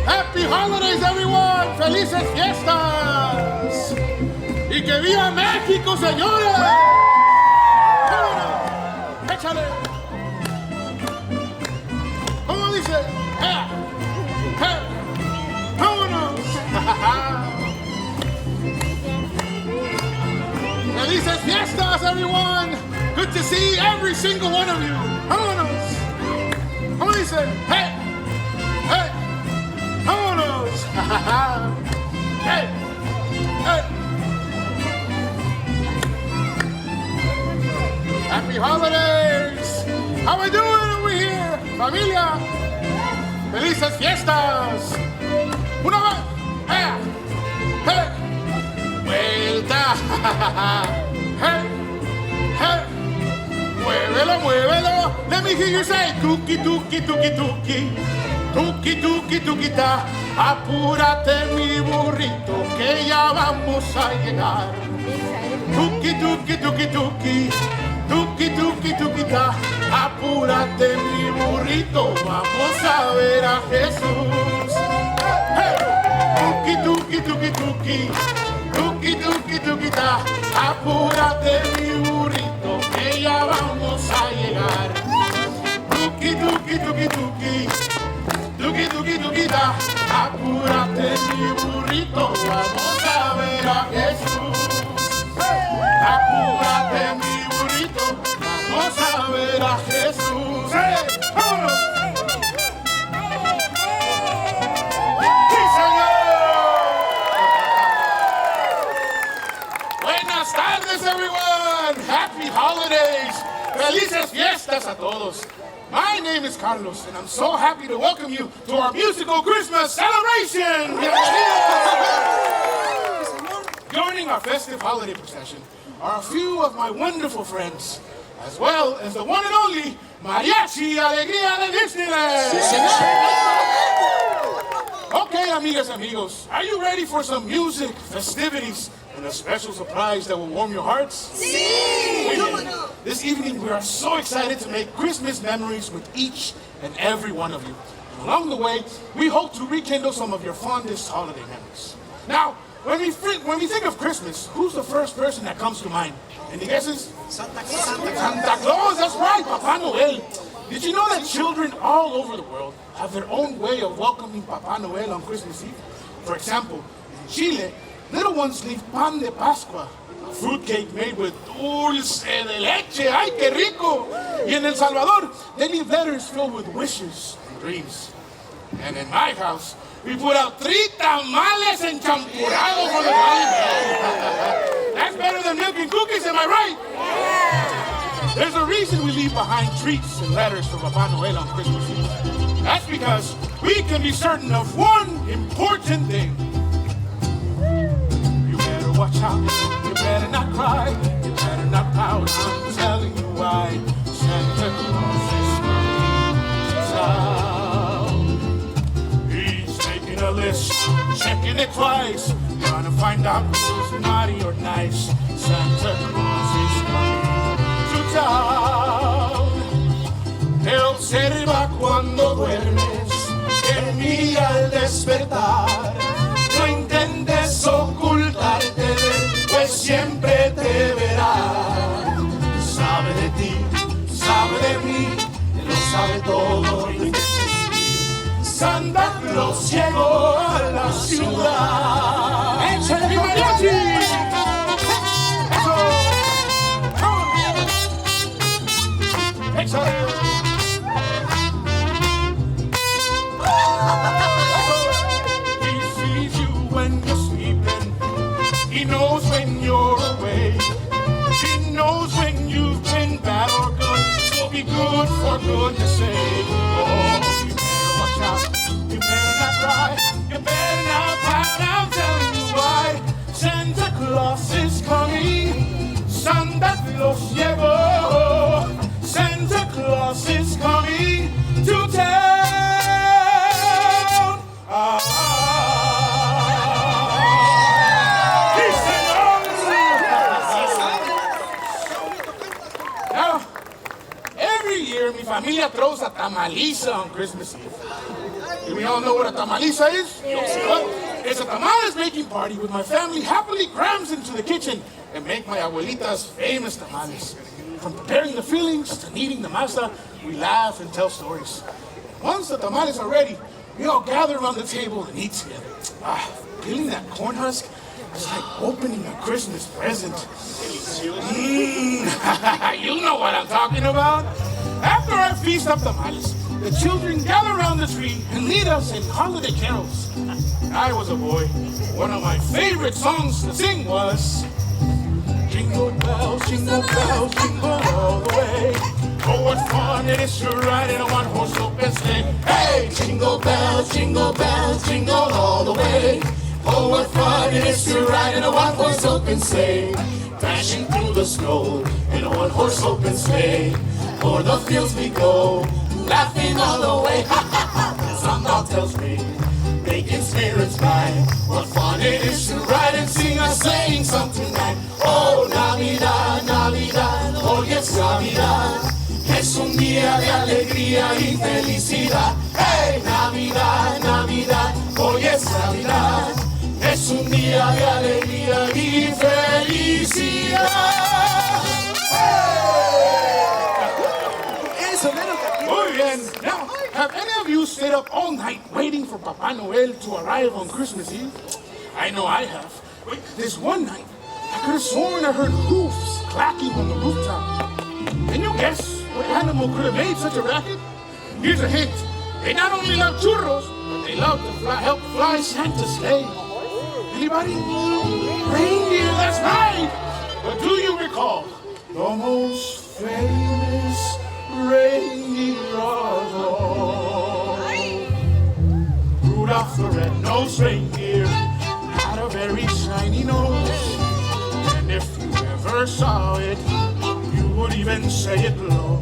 Happy holidays, everyone! ¡Felices fiestas! ¡Y que viva México, señores! ¡Vámonos! ¡Échale! ¿Cómo dice? ¡Vámonos! ¡Felices fiestas, everyone! Good to see every single one of you! ¡Vámonos! ¿Cómo dice? ¡Hey! ¡Hey! ¡Vámonos! ¡Hey! ¡Hey! Happy holidays! How we doing over here? Familia! ¡Felices fiestas! ¡Una vez! ¡Hey! ¡Hey! ¡Vuelta! ¡Hey! ¡Hey! ¡Muévelo, muévelo! Let me hear you say tuki, tuki, tuki, tuki. Tuki, tuki, tuquita. Apúrate, mi burrito, que ya vamos a llegar. Tuki, tuki, tuki, tuki. Tuki, tuki, tuquita. Apúrate, mi burrito, vamos a ver a Jesús. Hey. Tuki, tuki, tuki, tuki. Tuki, tuki, tuquita. Apúrate, mi burrito, que ya vamos a llegar. Tuki, tuki, tuki, tuki. Tuki, tuki, tuquita. Apúrate, mi burrito, vamos a ver a Jesús. Apúrate, mi burrito, vamos a ver a Jesús. ¡Vámonos! ¡Sí, señor! Buenas tardes, everyone! Happy holidays! ¡Felices fiestas a todos! My name is Carlos, and I'm so happy to welcome you to our musical Christmas celebration! Joining our festive holiday procession are a few of my wonderful friends, as well as the one and only Mariachi Alegría de Disneyland! Okay, amigas, amigos, are you ready for some music, festivities, and a special surprise that will warm your hearts? This evening, we are so excited to make Christmas memories with each and every one of you. And along the way, we hope to rekindle some of your fondest holiday memories. Now, when we think of Christmas, who's the first person that comes to mind? Any guesses? Santa Claus. Santa Claus, that's right, Papa Noel. Did you know that children all over the world have their own way of welcoming Papa Noel on Christmas Eve? For example, in Chile, little ones leave pan de Pascua, a fruitcake made with dulce de leche. ¡Ay, qué rico! Y en El Salvador, they leave letters filled with wishes and dreams. And in my house, we put out 3 tamales enchampurados for the holiday. That's better than milk and cookies, am I right? Yeah. There's a reason we leave behind treats and letters for Papa Noel on Christmas Eve. That's because we can be certain of one important thing. You better watch out, you better not cry, you better not pout, I'm telling you why. Santa Claus is coming to town. He's making a list, checking it twice, trying to find out who's naughty or nice. Santa Claus is coming to town. Te observa cuando duermes, te mira al despertar. No intentes ocultarte de él, pues siempre te verá. Sabe de ti, sabe de mí, él lo sabe todo, no intentes huir. Santa Claus llegó a la ciudad. ¡Échale mi mariachi! ¡Eso! ¡Échale! He knows when you're away. He knows when you've been bad or good. So be good for goodness sake. Oh, you better watch out. You better not cry. You better not pout. I'm telling you why. Santa Claus is coming. Santa Claus llegó. Santa Claus is coming to town. Mi familia throws a tamaliza on Christmas Eve. we all know what a tamaliza is? Well, it's a tamales making party with my family happily crams into the kitchen and make my abuelita's famous tamales. From preparing the fillings to kneading the masa, we laugh and tell stories. Once the tamales are ready, we all gather around the table and eat together. Peeling that corn husk is like opening a Christmas present. You know what I'm talking about. After our feast of tamales, the children gather around the tree and lead us in holiday carols. When I was a boy, one of my favorite songs to sing was Jingle bells, jingle all the way. Oh, what fun it is to ride in a one-horse open sleigh. Hey, jingle bells, jingle all the way. Oh, what fun it is to ride in a one-horse open sleigh. Dashing through the snow in a one-horse open sleigh. O'er the fields we go, laughing all the way. Ha ha ha! Some dog tells me, making spirits bright. What fun it is to ride and sing a sleighing song tonight. Oh, Navidad, Navidad, hoy es Navidad. Es un día de alegría y felicidad. Hey, Navidad, Navidad, hoy es Navidad. Es un día de alegría y felicidad. Muy bien. Now, have any of you stayed up all night waiting for Papa Noel to arrive on Christmas Eve? I know I have. Wait, this one night, I could have sworn I heard hoofs clacking on the rooftop. Can you guess what animal could have made such a racket? Here's a hint. They not only love churros, but they love to help fly Santa's sleigh. Anybody? Reindeer, that's right! But do you recall the most famous reindeer of all? Rudolph the red-nosed reindeer had a very shiny nose. And if you ever saw it, you would even say it low.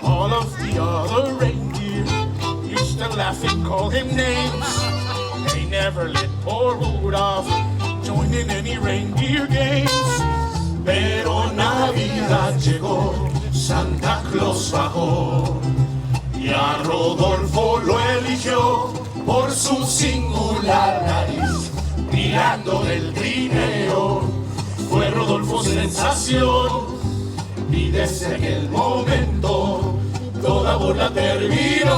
All of the other reindeer used to laugh and call him names. They never let poor Rudolph join in any reindeer games. Pero Navidad llegó, Santa Claus bajó, y a Rodolfo lo eligió por su singular nariz, brillando del trineo. Fue Rodolfo sensación, y desde aquel momento toda burla terminó.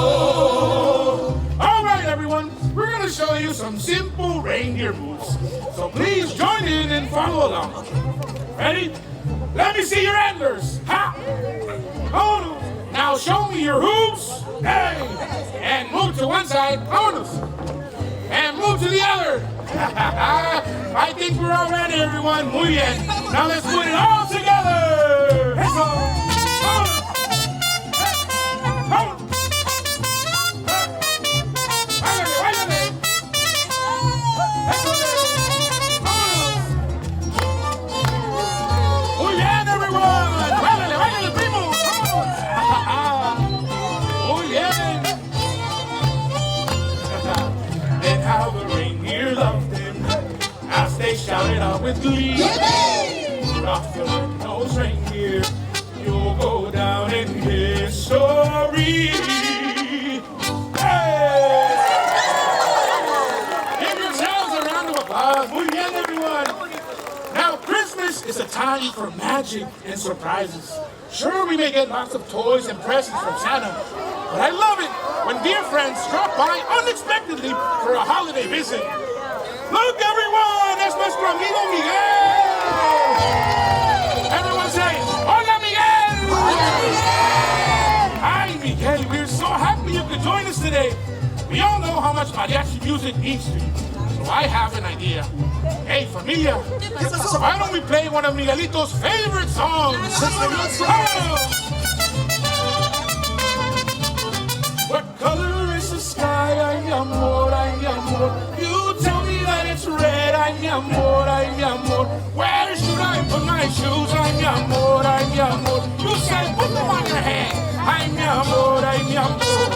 All right, everyone, we're going to show you some simple reindeer moves. So please join in and follow along. Ready? Let me see your antlers. Ha! Oh, now show me your hooves. Hey! And move to one side. Bonus. And move to the other. I think we're all ready, everyone. Muy bien. Now let's put it all together. Let's go. They shouted out with glee. Rudolph the red-nosed reindeer, you'll go down in history. Hey! Give yourselves a round of applause. Muy bien, everyone. Now, Christmas is a time for magic and surprises. Sure, we may get lots of toys and presents from Santa, but I love it when dear friends drop by unexpectedly for a holiday visit. Look, everyone! That's nuestro amigo Miguel! Everyone say, Hola, Miguel! Hola, Miguel! Hi, Miguel. We're so happy you could join us today. We all know how much mariachi music means to you. So I have an idea. Hey, familia, why don't we play one of Miguelito's favorite songs? What color is the sky? Ay, mi amor, ay, mi amor. You tell me that it's red. Ay, mi amor, ay, mi amor. Where should I put my shoes? Ay, mi amor, ay, mi amor. You said put them on your head. Ay, mi amor, ay, mi amor.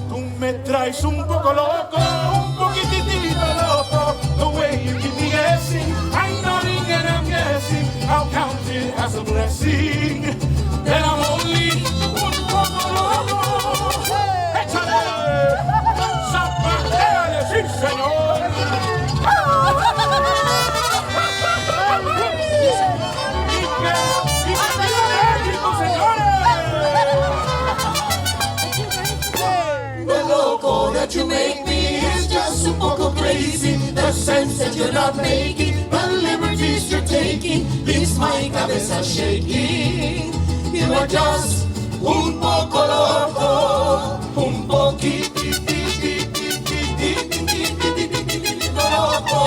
Tú me traes un poco loco, un poquitito loco. The way you keep me guessing, I'm nodding and I'm guessing. I'll count it as a blessing. That I'm only un poco loco. Hey, that you make me is just un poco crazy. The sense that you're not making, the liberties you're taking, leaves my cabeza shaking. You are just un poco loco, un poquito loco.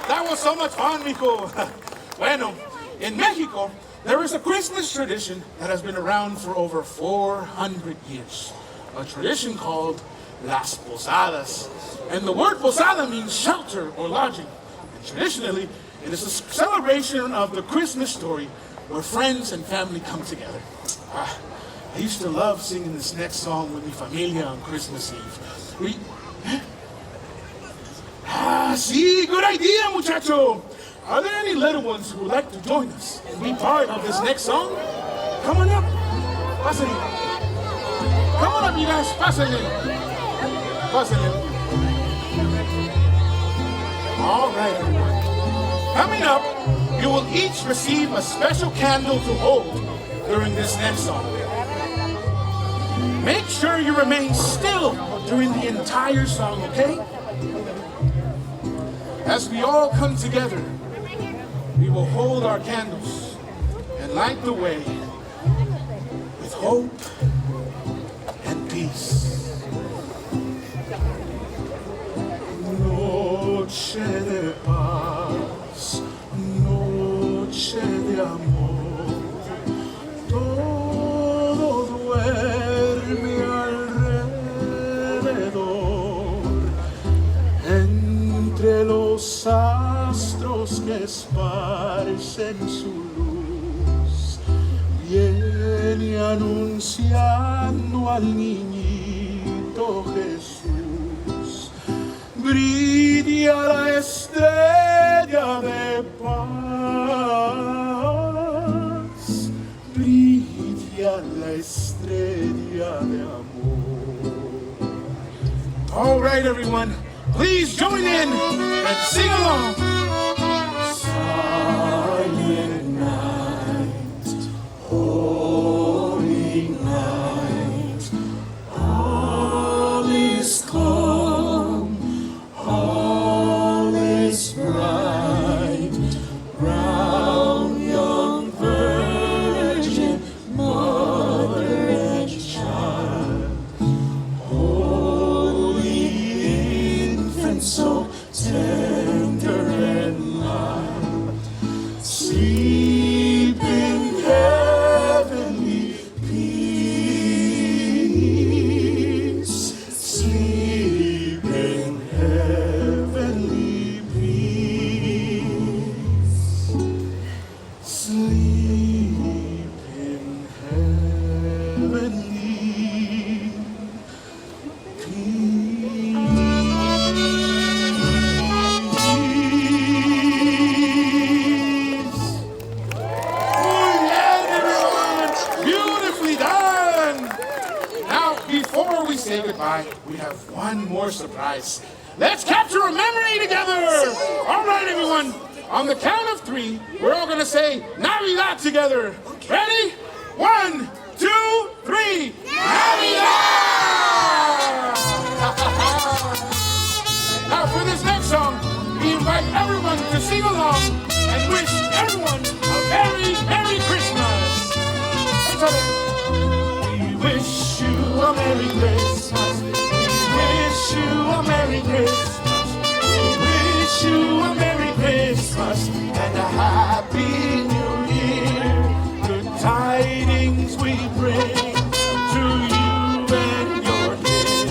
That was so much fun, mijo. Bueno, in Mexico, there is a Christmas tradition that has been around for over 400 years. A tradition called Las Posadas. And the word posada means shelter or lodging. And traditionally, it is a celebration of the Christmas story where friends and family come together. I used to love singing this next song with mi familia on Christmas Eve. Sí, good idea, muchacho. Are there any little ones who would like to join us and be part of this next song? Come on up. Pásenle. Come on up, you guys. Pásenle. Pásenle. All right, everyone. Coming up, you will each receive a special candle to hold during this next song. Make sure you remain still during the entire song, okay? As we all come together, we will hold our candles and light the way with hope and peace. Noche de paz, noche de amor, todo duerme alrededor, entre los astros que esparcen su luz, viene anunciando al niñito Jesús. Brilla la estrella de paz, brilla la estrella de amor. All right, everyone, please join in and sing along. Silent night, holy night, all is calm, all is bright, round young virgin, mother and child, holy infant, so tender and light, sleep in heavenly peace, sleep in heavenly peace, sleep in heavenly Before we say goodbye, we have one more surprise. Let's capture a memory together! All right, everyone. On the count of 3, we're all gonna say Navidad together. Ready? 1, 2, 3. Navidad! Now for this next song, we invite everyone to sing along and wish everyone a Merry, Merry Christmas. We wish you a Merry Christmas. We wish you a Merry Christmas. We wish you a Merry Christmas and a Happy New Year. Good tidings we bring to you and your dear.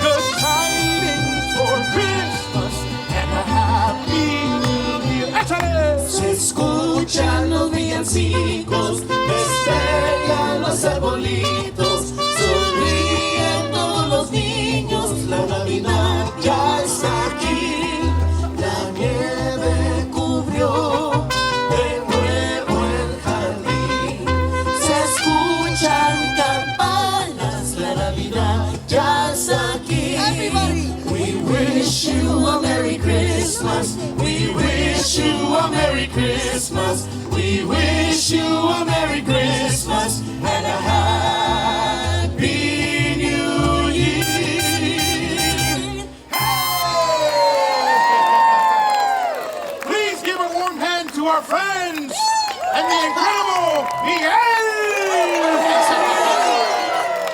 Good tidings for Christmas and a Happy New Year. ¡Échale! Se escuchan los villancicos, despegan los arbolitos, sonríen todos los niños, la Navidad ya está aquí, la nieve cubrió de nuevo el jardín, se escuchan campanas, la Navidad ya está aquí. Everybody. We wish you a Merry Christmas, we wish you a Merry Christmas. We wish you a Merry Christmas and a Happy New Year. Please give a warm hand to our friends and the incredible Miguel.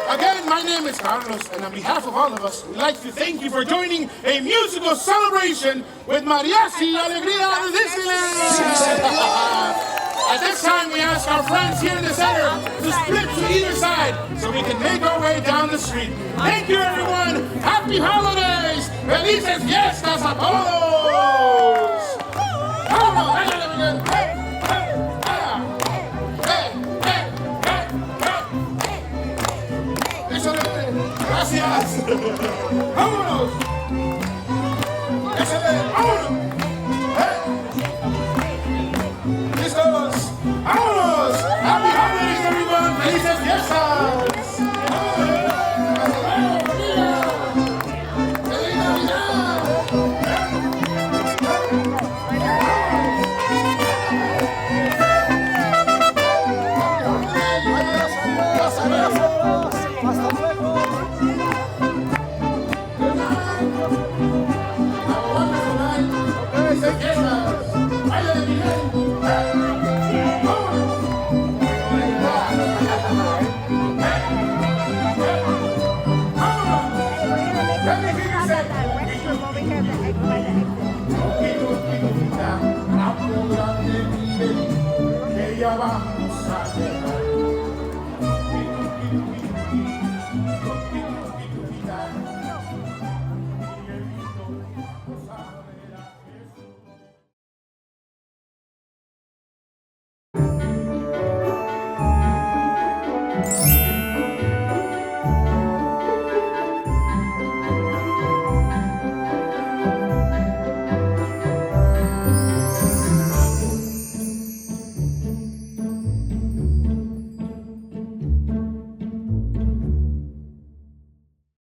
Again, my name is Carlos, and on behalf of all of us, we'd like to thank you for joining a musical celebration with Mariachi Alegría de Disneyland. At this time, we ask our friends here in the center to split to either side so we can make our way down the street. Thank you, everyone. Happy holidays. Felices fiestas a todos. Vámonos. Hey, hey, ah. Hey, hey, hey, hey. Échale. Gracias. Vámonos. Échale. Vámonos. Hey. Listos. Vámonos. Happy holidays, everyone. Felices fiestas. Vamos a